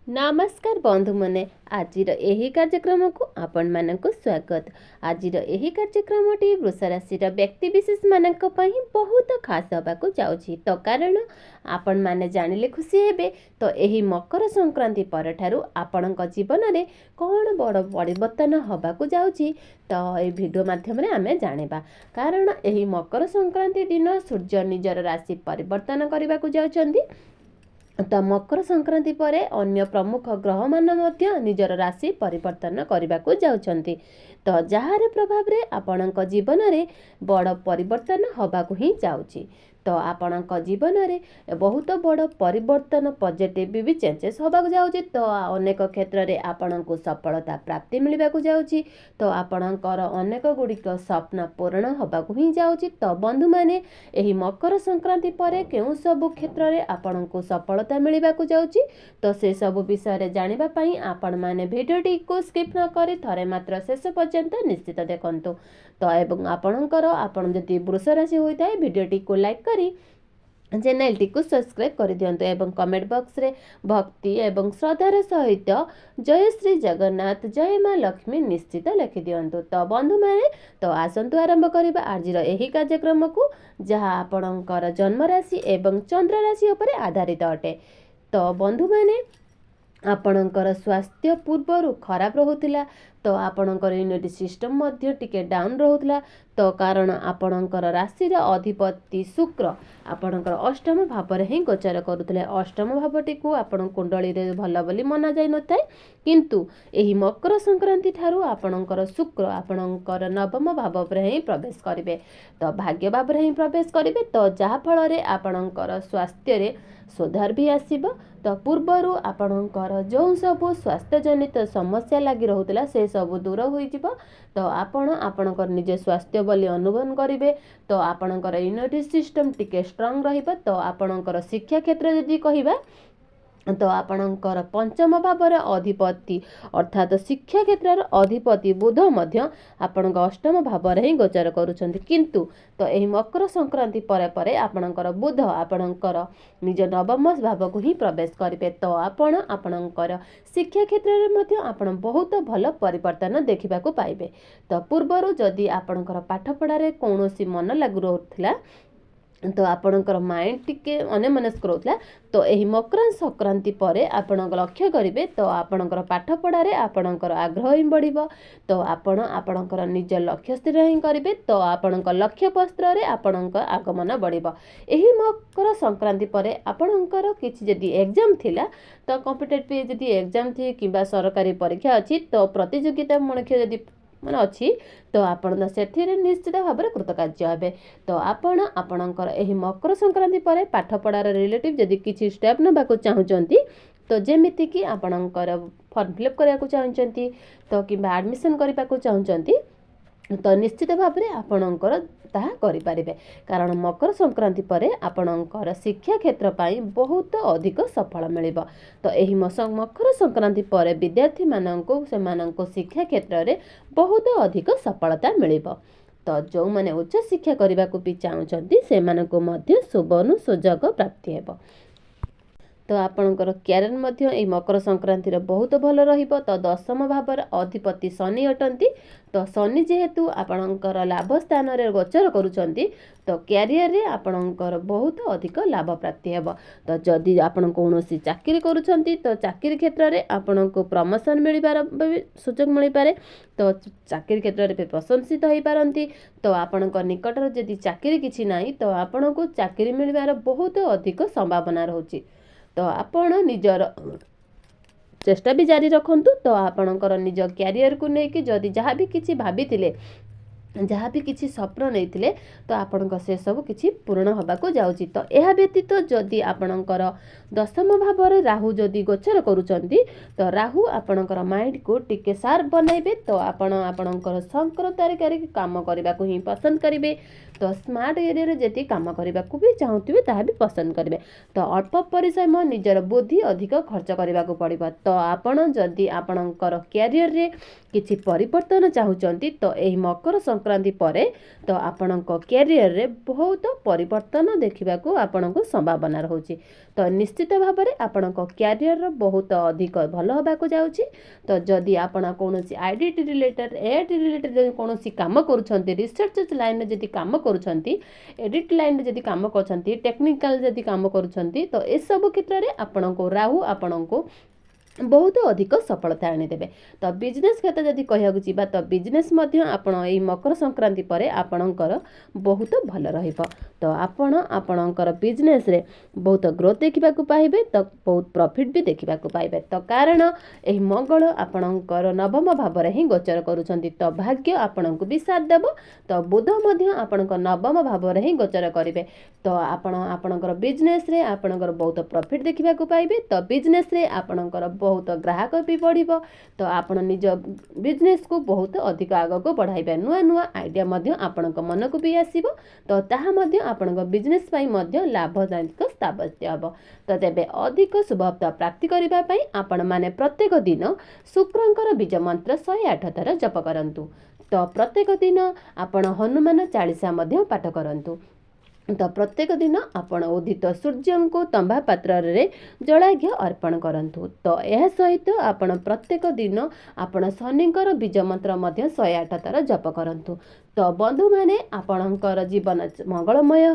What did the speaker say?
नमस्कार बंधु मने आजिर एही कार्यक्रम को आपण मानक स्वागत। आजिर एही कार्यक्रमटी वृष राशि व्यक्ति विशेष मानक पई बहुत खास होबाकू जाउछि। तो कारण आपण माने जानिले खुशी हेबे। तो एही मकर संक्रांति पर ठारू आपणक जीवन रे कोन बड़ परिवर्तन होबाकू जाउछि। तो ए वीडियो माध्यम रे आमे जानिबा। कारण एही मकर संक्रांति दिन सूर्य निजर राशि परिवर्तन करबाकू जाउछन्ती। तो मकर संक्रांति परे अन्य प्रमुख ग्रह मान मध्य निजर राशि परिवर्तन करने को जाउछन्ती। तो जहार प्रभाव रे आपणक जीवन रे बड़ परिवर्तन होबाकू ही जाउछि। तो आपणक जीवन रे बहुत बड़ परिवर्तन पॉजिटिव भी चेंजेस होबाकू जाउछि। तो अनेक क्षेत्र रे आपणक सफलता प्राप्ति मिलबाकू जाउछि। तो आपणकर अनेक गुड़िक स्वप्न पूर्ण होबाकू ही जाउछि। तो बंधु माने एही मकर संक्रांति परे केउ सब क्षेत्र रे आपणक सफलता मिलबाकू जाउछि। तो से सब विषय रे जानिबा पई आपण माने वीडियोटी को स्किप न करी थरे मात्र शेष पर्यंत निश्चित देखंतु। तो एवं आपण जदि वृष राशि होइताय वीडियोटी को लाइक करी चैनल टी को सब्सक्राइब कर दियंतु एवं कमेंट बॉक्स रे भक्ति एवं श्रद्धार सहित जय श्री जगन्नाथ जय मां लक्ष्मी निश्चित लिखि दियंतु। तो बंधु माने तो आसंतु आरंभ करिबा आजिर एही कार्यक्रम को जहा आपणकर जन्म राशि एवं चंद्र राशि उपरे आधारित अटे। तो बंधु माने आपणकर स्वास्थ्य पूर्वर खराब रहुतिला। तो आपणकर इम्यूनिटी सिस्टम मध्य टिके डाउन रहुतिला। तो कारण आपणकर राशि अधिपति शुक्र आपणकर अष्टम भाव रे ही गोचर करुथिले। अष्टम भावटी को आपण कुंडली रे भल बोली मना जाय नथाय, किंतु एही मकर संक्रांति ठारू आपणकर शुक्र आपणकर नवम भाव रे ही प्रवेश करिवे। तो भाग्य भाव रे ही प्रवेश करिवे। तो जहा फल रे आपणकर स्वास्थ्य रे सुधार भी आसीबो। तो पूर्वरु आपणकर जो सब स्वास्थ्य जनित समस्या लगी रहुतिला से सब दूर होई जिवो। तो आपणकर निजे स्वास्थ्य बोली अनुभव करिवे। तो आपणकर इम्यूनिटी सिस्टम टिके स्ट्रांग रहिबो। तो आपणकर शिक्षा क्षेत्र यदि कहिबा तो आपणकर पंचम भाव अधिपति अर्थात शिक्षा क्षेत्र अधिपति बुध मध्य आपणक अष्टम भाव ही गोचर करुछन्ति। किंतु तो एही मकर संक्रांति परे परे आपणकर बुध आपणकर निज नवम भाव को ही प्रवेश करिवे। तो आपणकर शिक्षा क्षेत्र रे मध्य आपण बहुत भल परिवर्तन देखिबा को पाइबे। तो पूर्वरु जदि आपणकर पाठ पढ़ा रे कोनोसी मन लागु रहउथला तो आपणकर माइंड टिके अनेमनस्क रहउथला। तो एही मकर संक्रांति परे आपण लक्ष्य करिवे। तो आपणकर पाठ पढ़ा रे आपणकर आग्रह ही बढ़िबो। तो आपणकर निज लक्ष्य स्थिर ही करिवे। तो आपणकर लक्ष्य पस्त्र रे आपणकर आगमन बढ़िबो। एही मकर संक्रांति परे आपणकर किछि जदि एग्जाम थिला तो कॉम्पिटिटिव जदि एग्जाम थी किबा सरकारी परीक्षा अछि तो प्रतियोगिता मणक्य जदि माने अछि तो आपण सेथिरे निश्चित भाव में कृतकार्य हेबे। तो आपणकर एही मकर संक्रांति परे पाठ पढ़ार रिलेटिव जदि किछि स्टेप नबाकू चाहुचंती तो जेमिति कि आपणकर फॉर्म फिलअप करिया को चाहुचंती तो किबा एडमिशन करिबा को चाहुचंती तो निश्चित भाव में आपणकर ताहा करि पारिबे। कारण मकर संक्रांति परे आपणकर शिक्षा क्षेत्र पाई बहुत अधिक सफल मिलिबो। तो एही मकर संक्रांति परे विद्यार्थी माननको सेमाननको शिक्षा क्षेत्र रे बहुत अधिक सफलता मिलिबो। तो जो माने उच्च शिक्षा करबा को भी चाहुचंती सेमाननको मध्य सुबर्णु सुजोग प्राप्ति हेबो। तो आपणकर क्यारियर मध्य ए मकर संक्रांति रे बहुत भल रहिबो। तो दशम भाव अधिपति शनि अटंती। तो शनि जेहेतु आपणकर लाभ स्थान रे गोचर करूचंती तो क्यारियर रे आपणकर बहुत अधिक लाभ प्राप्ति हेबो। तो जदि आपण कोनोसी चाकरी करूचंती तो चाकरी क्षेत्र रे आपणको प्रमोशन मिलिबार सुजोग मिलि पारे। तो चाकरी क्षेत्र रे प्रशंसित होई पारंती। तो आपणको निकट रे जदि चाकरी किछि नाही तो आपणको चाकरी मिलिबार बहुत अधिक संभावना रहउची। तो आपण निजर चेष्टा भी जारी रखंतु। तो आपणकर निज क्यारियर को लेकिन जदि जहाँ भी किसी भाभी जहाँ भी किसी स्वप्न नहीं तो आपण से सब किसी पूर्ण होबाकू जाउची। तो यह व्यतीत जदि आपणकर दशम भाव रे राहु जदि गोचर करूचंती तो राहु आपणकर माइंड को टिके शार्प बनाइबे। तो आपणकर शंकर तरीके काम करबा को ही पसंद करिवे। तो स्मार्ट एरिया रे जति काम करबा को भी चाहूथिबे ताहा भी पसंद करिवे। तो अल्प परिश्रम निजर बुद्धि अधिक खर्च करबा को पड़िबो। तो आपण जदि आपणकर कैरियर रे किछि परिवर्तन चाहूचंती तो एही मकर संक्रांति ସଂକ୍ରାନ୍ତି ପରେ ତ ଆପଣଙ୍କ କ୍ୟାରିୟରରେ ବହୁତ ପରିବର୍ତ୍ତନ ଦେଖିବାକୁ ଆପଣଙ୍କୁ ସମ୍ଭାବନା ରହୁଛି। ତ ନିଶ୍ଚିତ ଭାବରେ ଆପଣଙ୍କ କ୍ୟାରିୟର ବହୁତ ଅଧିକ ଭଲ ହେବାକୁ ଯାଉଛି। ତ ଯଦି ଆପଣ କୌଣସି ଆଇଡିଟି ରିଲେଟେଡ୍ ଏଆଇଟି ରିଲେଟେଡ୍ ଯଦି କୌଣସି କାମ କରୁଛନ୍ତି, ରିସର୍ଚ୍ଚ ଲାଇନରେ ଯଦି କାମ କରୁଛନ୍ତି, ଏଡିଟ୍ ଲାଇନରେ ଯଦି କାମ କରୁଛନ୍ତି, ଟେକ୍ନିକାଲ ଯଦି କାମ କରୁଛନ୍ତି, ତ ଏସବୁ କ୍ଷେତ୍ରରେ ଆପଣଙ୍କୁ ରାହୁ ଆପଣଙ୍କୁ ବହୁତ ଅଧିକ ସଫଳତା ଆଣିଦେବେ। ତ ବିଜନେସ୍ କ୍ଷେତ୍ର ଯଦି କହିବାକୁ ଯିବା ତ ବିଜନେସ୍ ମଧ୍ୟ ଆପଣ ଏଇ ମକର ସଂକ୍ରାନ୍ତି ପରେ ଆପଣଙ୍କର ବହୁତ ଭଲ ରହିବ। ତ ଆପଣ ଆପଣଙ୍କର ବିଜନେସ୍ରେ ବହୁତ ଗ୍ରୋଥ୍ ଦେଖିବାକୁ ପାଇବେ। ତ ବହୁତ ପ୍ରଫିଟ୍ ବି ଦେଖିବାକୁ ପାଇବେ। ତ କାରଣ ଏହି ମଙ୍ଗଳ ଆପଣଙ୍କର ନବମ ଭାବରେ ହିଁ ଗୋଚର କରୁଛନ୍ତି। ତ ଭାଗ୍ୟ ଆପଣଙ୍କୁ ବି ସାଥ ଦେବ। ତ ବୁଧ ମଧ୍ୟ ଆପଣଙ୍କ ନବମ ଭାବରେ ହିଁ ଗୋଚର କରିବେ। ତ ଆପଣ ଆପଣଙ୍କର ବିଜନେସ୍ରେ ଆପଣଙ୍କର ବହୁତ ପ୍ରଫିଟ୍ ଦେଖିବାକୁ ପାଇବେ। ତ ବିଜନେସ୍ରେ ଆପଣଙ୍କର ବହୁତ ଗ୍ରାହକ ବି ବଢ଼ିବ। ତ ଆପଣ ନିଜ ବିଜନେସ୍କୁ ବହୁତ ଅଧିକ ଆଗକୁ ବଢ଼ାଇବେ। ନୂଆ ନୂଆ ଆଇଡ଼ିଆ ମଧ୍ୟ ଆପଣଙ୍କ ମନକୁ ବି ଆସିବ। ତ ତାହା ମଧ୍ୟ ଆପଣଙ୍କ ବିଜନେସ୍ ପାଇଁ ମଧ୍ୟ ଲାଭଦାୟକ ସାବ୍ୟସ୍ତ ହେବ। ତ ତେବେ ଅଧିକ ଶୁଭଫଳ ପ୍ରାପ୍ତି କରିବା ପାଇଁ ଆପଣମାନେ ପ୍ରତ୍ୟେକ ଦିନ ଶୁକ୍ରଙ୍କର ବୀଜ ମନ୍ତ୍ର 108 ଥର ଜପ କରନ୍ତୁ। ତ ପ୍ରତ୍ୟେକ ଦିନ ଆପଣ ହନୁମାନ ଚାଳିଶା ମଧ୍ୟ ପାଠ କରନ୍ତୁ। ତ ପ୍ରତ୍ୟେକ ଦିନ ଆପଣ ଉଦିତ ସୂର୍ଯ୍ୟଙ୍କୁ ତମ୍ବା ପାତ୍ରରେ ଜଳାଘ୍ୟ ଅର୍ପଣ କରନ୍ତୁ। ତ ଏହା ସହିତ ଆପଣ ପ୍ରତ୍ୟେକ ଦିନ ଆପଣ ଶନିଙ୍କର ବୀଜ ମନ୍ତ୍ର ମଧ୍ୟ 108 ଥର ଜପ କରନ୍ତୁ। ତ ବନ୍ଧୁମାନେ ଆପଣଙ୍କର ଜୀବନ ମଙ୍ଗଳମୟ